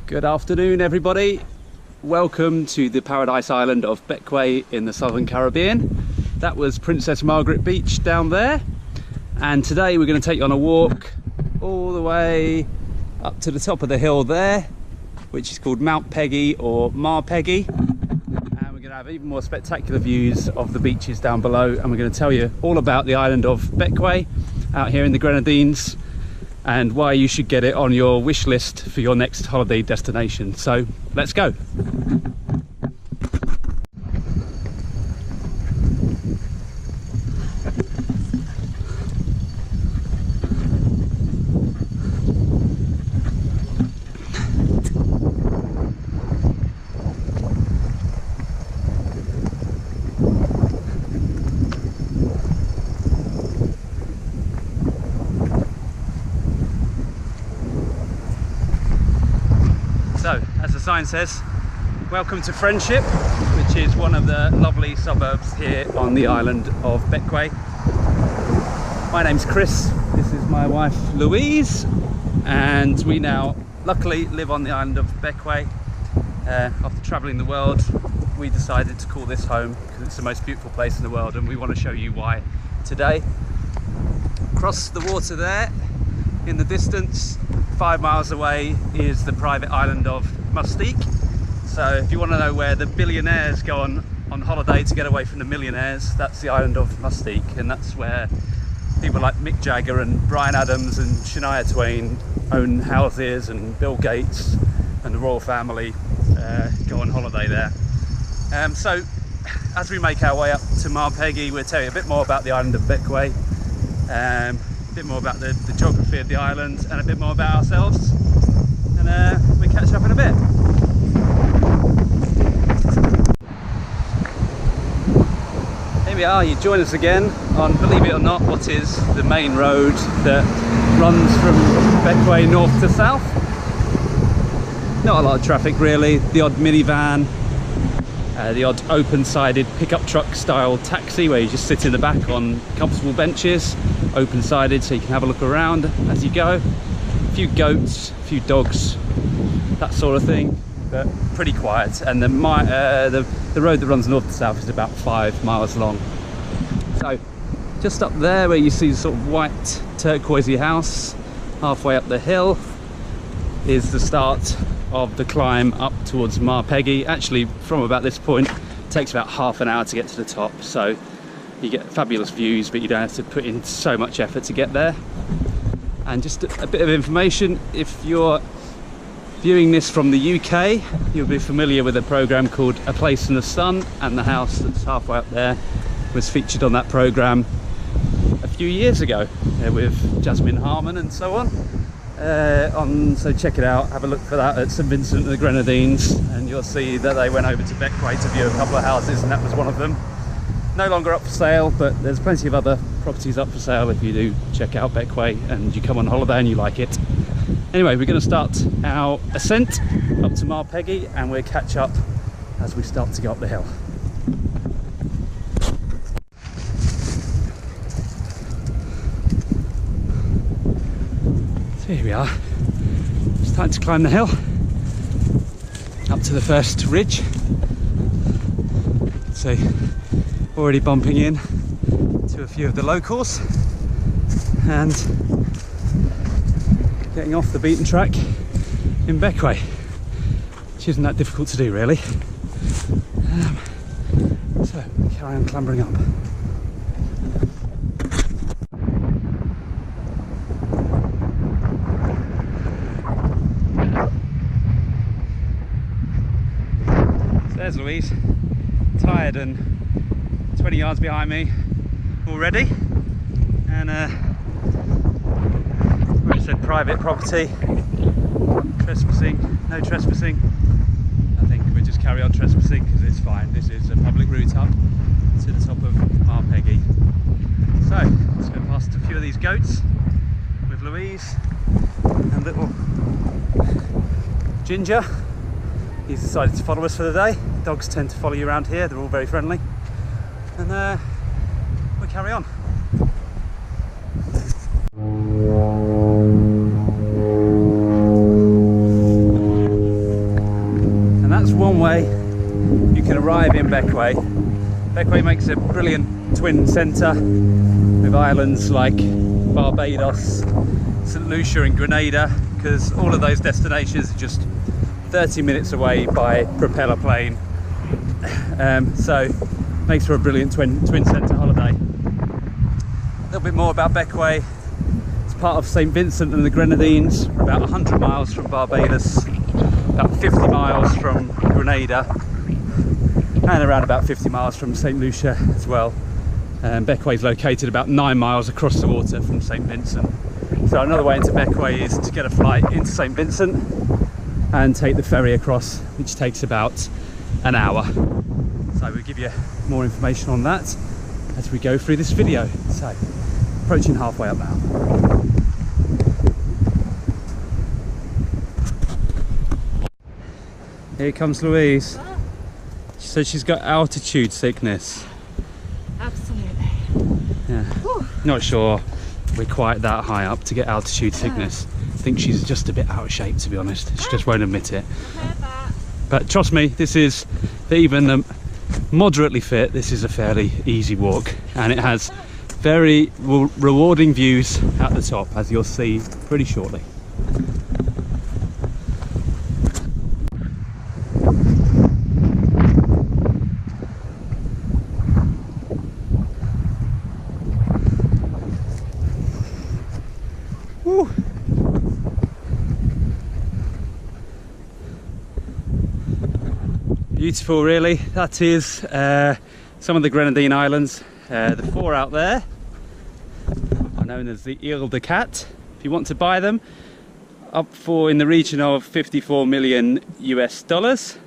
Good afternoon, everybody. Welcome to the paradise island of Bequia in the southern Caribbean. That was Princess Margaret Beach down there, and today we're going to take you on a walk all the way up to the top of the hill there, which is called Mount Peggy or Mar Peggy, and we're going to have even more spectacular views of the beaches down below, and we're going to tell you all about the island of Bequia out here in the Grenadines and why you should get it on your wish list for your next holiday destination. So let's go. So, as the sign says, welcome to Friendship, which is one of the lovely suburbs here on the island of Bequia. My name's Chris, this is my wife Louise, and we now luckily live on the island of Bequia. After travelling the world, we decided to call this home because it's the most beautiful place in the world, and we want to show you why today. Across the water there, in the distance, 5 miles away, is the private island of Mustique. So if you want to know where the billionaires go on holiday to get away from the millionaires, that's the island of Mustique, and that's where people like Mick Jagger and Bryan Adams and Shania Twain own houses, and Bill Gates and the royal family go on holiday there. So as we make our way up to Mar Peggy, we'll tell you a bit more about the island of Bequia, a bit more about the geography of the island, and a bit more about ourselves, and we catch up in a bit. Here we are, you join us again on, believe it or not, what is the main road that runs from Bequia north to south. Not a lot of traffic really, the odd minivan, the odd open-sided pickup truck style taxi where you just sit in the back on comfortable benches, open-sided so you can have a look around as you go. A few goats, a few dogs, that sort of thing, but pretty quiet. And the road that runs north to south is about 5 miles long. So just up there where you see the sort of white turquoisey house halfway up the hill is the start of the climb up towards Mar Peggy. Actually, from about this point it takes about half an hour to get to the top, so you get fabulous views, but you don't have to put in so much effort to get there. And just a bit of information, if you're viewing this from the UK, you'll be familiar with a programme called A Place in the Sun, and the house that's halfway up there was featured on that programme a few years ago with Jasmine Harmon and so on. So check it out, have a look for that at St Vincent and the Grenadines, and you'll see that they went over to Bequia to view a couple of houses, and that was one of them. No longer up for sale, but there's plenty of other properties up for sale if you do check out Bequia and you come on holiday and you like it. Anyway, we're going to start our ascent up to Mar Peggy, and we'll catch up as we start to go up the hill. So here we are, starting to climb the hill up to the first ridge. So already bumping in to a few of the locals and getting off the beaten track in Bequia, which isn't that difficult to do really. So carry on clambering up. There's Louise, tired and 20 yards behind me already, and where it said private property, trespassing, no trespassing. I think we'll just carry on trespassing because it's fine. This is a public route up to the top of Mar Peggy. So let's go past a few of these goats with Louise and little Ginger. He's decided to follow us for the day. Dogs tend to follow you around here, they're all very friendly. And we'll carry on. live in Bequia. Bequia makes a brilliant twin centre with islands like Barbados, St Lucia and Grenada, because all of those destinations are just 30 minutes away by propeller plane. So makes for a brilliant twin centre holiday. A little bit more about Bequia. It's part of St Vincent and the Grenadines, about 100 miles from Barbados, about 50 miles from Grenada, and around about 50 miles from St Lucia as well. Bequia is located about 9 miles across the water from St Vincent. So another way into Bequia is to get a flight into St Vincent and take the ferry across, which takes about an hour. So we'll give you more information on that as we go through this video. So approaching halfway up now. Here comes Louise. She said she's got altitude sickness. Absolutely. Yeah. Whew. Not sure we're quite that high up to get altitude sickness. I think she's just a bit out of shape, to be honest. She just won't admit it. But trust me, this is, for even moderately fit, this is a fairly easy walk, and it has very rewarding views at the top, as you'll see pretty shortly. Woo. Beautiful, really. That is some of the Grenadine islands. The 4 out there are known as the Ile de Cat. If you want to buy them, up for in the region of 54 million US dollars.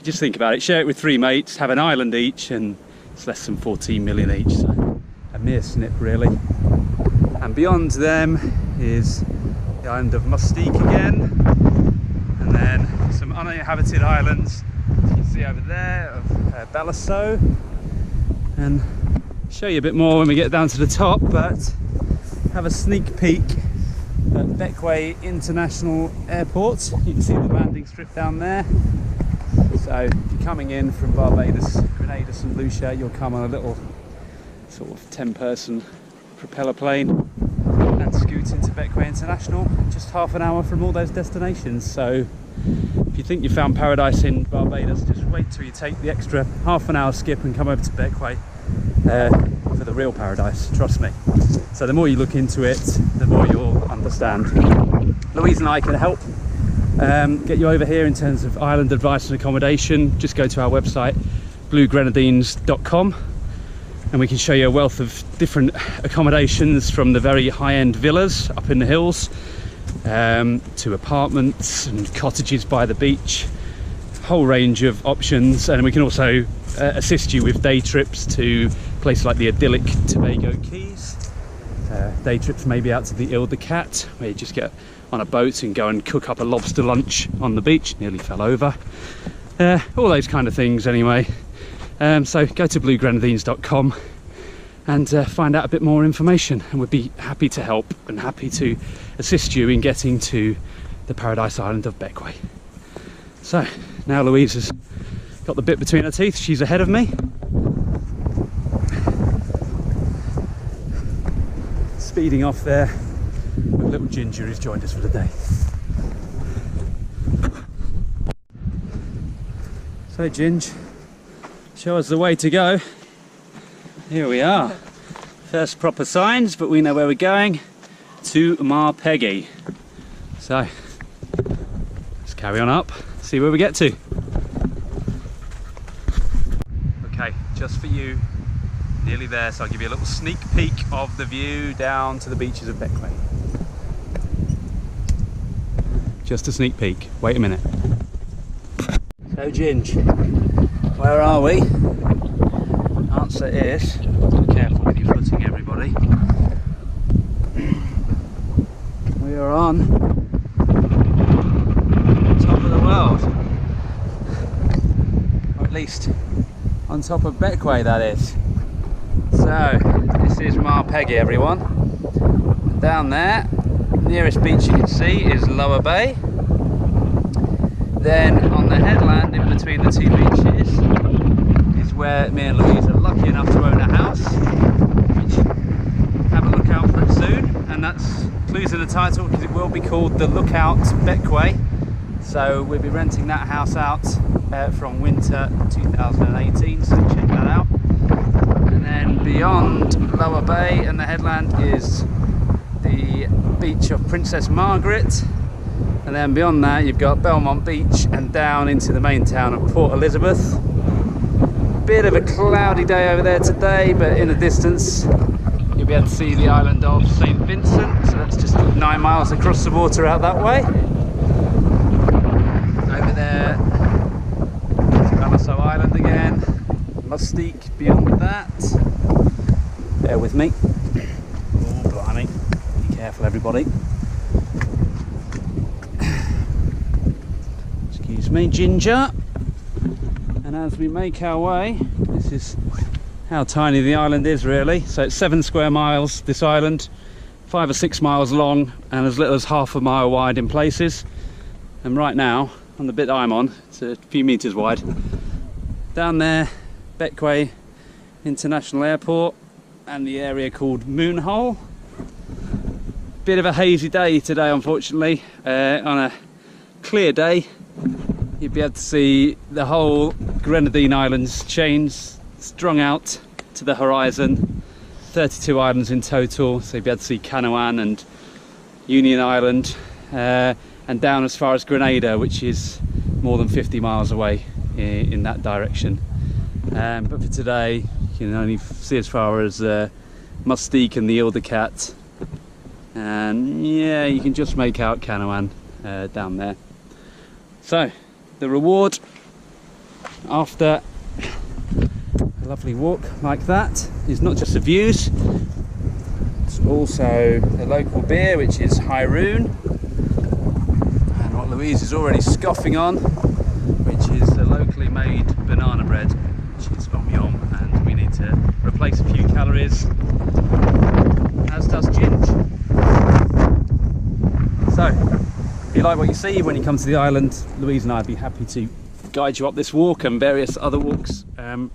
Just think about it, share it with 3 mates, have an island each, and it's less than 14 million each. So a mere snip, really. And beyond them is the island of Mustique again, and then some uninhabited islands you can see over there of Balasseau, and show you a bit more when we get down to the top, but have a sneak peek at Bequia International Airport. You can see the landing strip down there. So if you're coming in from Barbados, Grenada, St Lucia, you'll come on a little sort of 10-person propeller plane and scoot into Bequia International, just half an hour from all those destinations. So if you think you found paradise in Barbados, just wait till you take the extra half an hour skip and come over to Bequia for the real paradise, trust me. So the more you look into it, the more you'll understand. Louise and I can help get you over here in terms of island advice and accommodation. Just go to our website, bluegrenadines.com, and we can show you a wealth of different accommodations, from the very high-end villas up in the hills to apartments and cottages by the beach, whole range of options. And we can also assist you with day trips to places like the idyllic Tobago Keys, day trips maybe out to the Ile de Cat, where you just get on a boat and go and cook up a lobster lunch on the beach. Nearly fell over. All those kind of things anyway. So go to bluegrenadines.com and find out a bit more information, and we'd be happy to help and happy to assist you in getting to the paradise island of Bequia. So now Louise has got the bit between her teeth, she's ahead of me. Speeding off there with little Ginger, who's joined us for the day. So Ginge, show us the way to go. Here we are. First proper signs, but we know where we're going. To Peggy. So let's carry on up, see where we get to. Okay, just for you, nearly there, so I'll give you a little sneak peek of the view down to the beaches of Bequia. Just a sneak peek, wait a minute. So Ginge, where are we? Answer is, be careful with your footing everybody. We are on top of the world, or at least on top of Bequia, that is. So this is Peggy, everyone. And down there, nearest beach you can see is Lower Bay. Then on the headland in between the two beaches where me and Louise are lucky enough to own a house, which have a look out for it soon, and that's clues in the title because it will be called the Lookout Bequia. So we'll be renting that house out from winter 2018, so check that out. And then beyond Lower Bay and the headland is the beach of Princess Margaret, and then beyond that you've got Belmont Beach and down into the main town of Port Elizabeth. Bit of a cloudy day over there today, but in the distance you'll be able to see the island of St Vincent, so that's just 9 miles across the water out that way. Over there Island again, Mustique beyond that. Bear with me. Oh, blimey. Be careful, everybody. Excuse me, Ginger. And as we make our way, this is how tiny the island is, really. So it's 7 square miles, this island, 5 or 6 miles long, and as little as half a mile wide in places. And right now, on the bit I'm on, it's a few meters wide. Down there, Bequia International Airport and the area called Moonhole. Bit of a hazy day today, unfortunately. On a clear day, you'd be able to see the whole Grenadine Islands chains strung out to the horizon. 32 islands in total, so you'd be able to see Canouan and Union Island, and down as far as Grenada, which is more than 50 miles away in that direction. But for today you can only see as far as Mustique and the Ile de Cat, and yeah, you can just make out Canouan down there. So the reward after a lovely walk like that is not just the views, it's also a local beer, which is Hyroon, and what Louise is already scoffing on, which is the locally made banana bread, which is yum, and we need to replace a few calories, as does Ginge. So, if you like what you see when you come to the island, Louise and I would be happy to guide you up this walk and various other walks around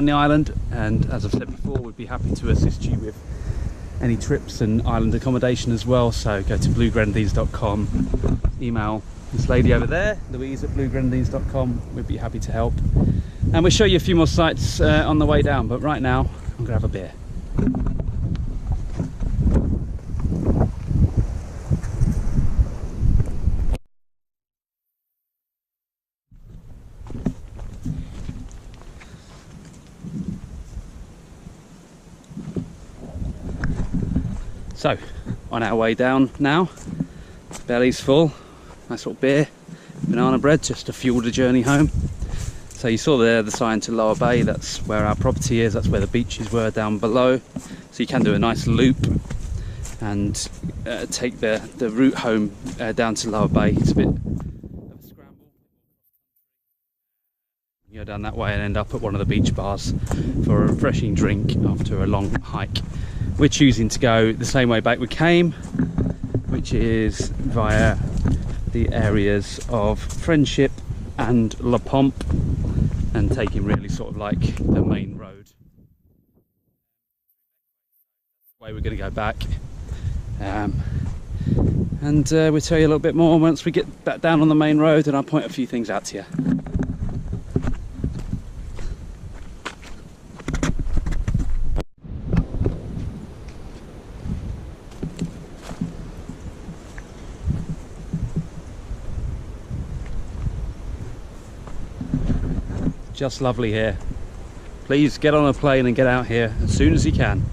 the island, and as I've said before, we'd be happy to assist you with any trips and island accommodation as well. So go to bluegrenadines.com, email this lady over there, Louise at bluegrenadines.com. We'd be happy to help, and we'll show you a few more sites on the way down, but right now I'm gonna have a beer. So on our way down now, belly's full, nice little beer, banana bread, just to fuel the journey home. So you saw there the sign to Lower Bay, that's where our property is, that's where the beaches were down below. So you can do a nice loop and take the route home down to Lower Bay. It's a bit of a scramble. You go down that way and end up at one of the beach bars for a refreshing drink after a long hike. We're choosing to go the same way back we came, which is via the areas of Friendship and La Pompe, and taking really sort of like the main road. Way we're going to go back, and we'll tell you a little bit more once we get back down on the main road, and I'll point a few things out to you. Just lovely here. Please get on a plane and get out here as soon as you can.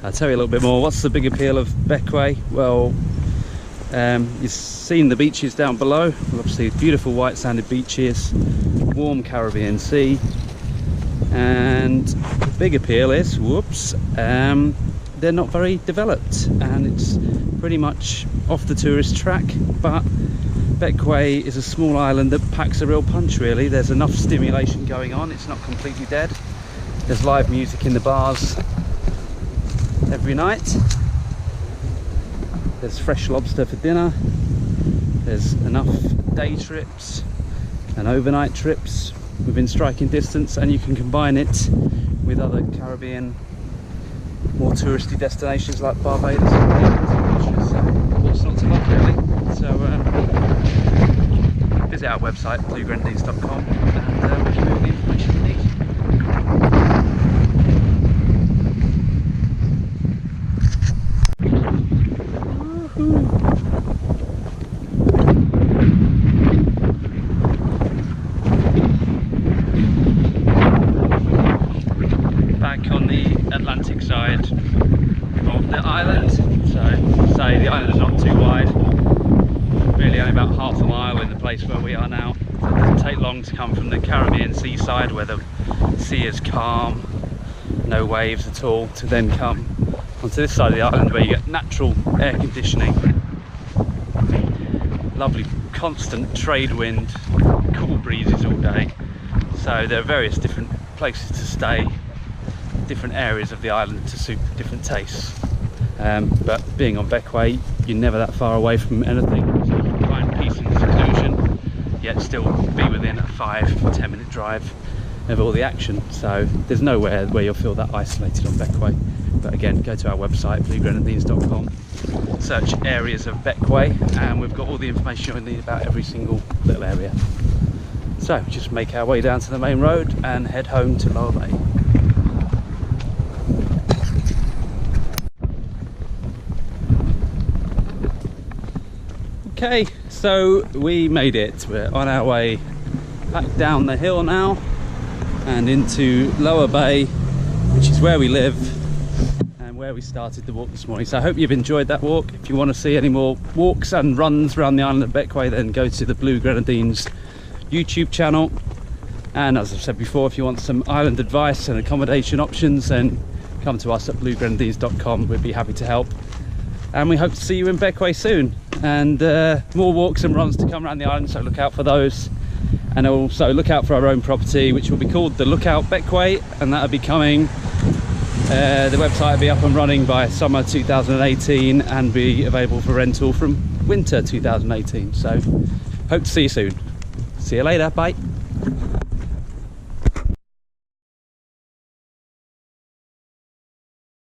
I'll tell you a little bit more. What's the big appeal of Bequia? Well, you've seen the beaches down below. Well, obviously beautiful white sanded beaches, warm Caribbean Sea, and the big appeal is, whoops, they're not very developed, and it's pretty much off the tourist track, but Bequia is a small island that packs a real punch, really. There's enough stimulation going on, it's not completely dead. There's live music in the bars every night. There's fresh lobster for dinner. There's enough day trips and overnight trips within striking distance, and you can combine it with other Caribbean, more touristy destinations like Barbados and so what's not to love, really. So visit our website bluegrenadines.com and we'll give you all the information you need. Back on the Atlantic side of the island, so say the island's not too wide, really only about half a mile in the place where we are now. It doesn't take long to come from the Caribbean seaside where the sea is calm, no waves at all, to then come onto this side of the island where you get natural air conditioning, lovely constant trade wind, cool breezes all day. So there are various different places to stay, different areas of the island to suit different tastes. But being on Bequia, you're never that far away from anything, so you can find peace and seclusion, yet still be within a 5-10 minute drive of all the action. So there's nowhere where you'll feel that isolated on Bequia. But again, go to our website bluegrenadines.com, search areas of Bequia, and we've got all the information you'll need about every single little area. So just make our way down to the main road and head home to Lower Bay. Okay, so we made it. We're on our way back down the hill now and into Lower Bay, which is where we live and where we started the walk this morning. So I hope you've enjoyed that walk. If you want to see any more walks and runs around the island of Bequia, then go to the Blue Grenadines YouTube channel. And as I've said before, if you want some island advice and accommodation options, then come to us at bluegrenadines.com. We'd be happy to help. And we hope to see you in Bequia soon, and more walks and runs to come around the island, so look out for those. And also look out for our own property, which will be called the Lookout Bequia, and that'll be coming, the website will be up and running by summer 2018 and be available for rental from winter 2018. So hope to see you soon. See you later, bye.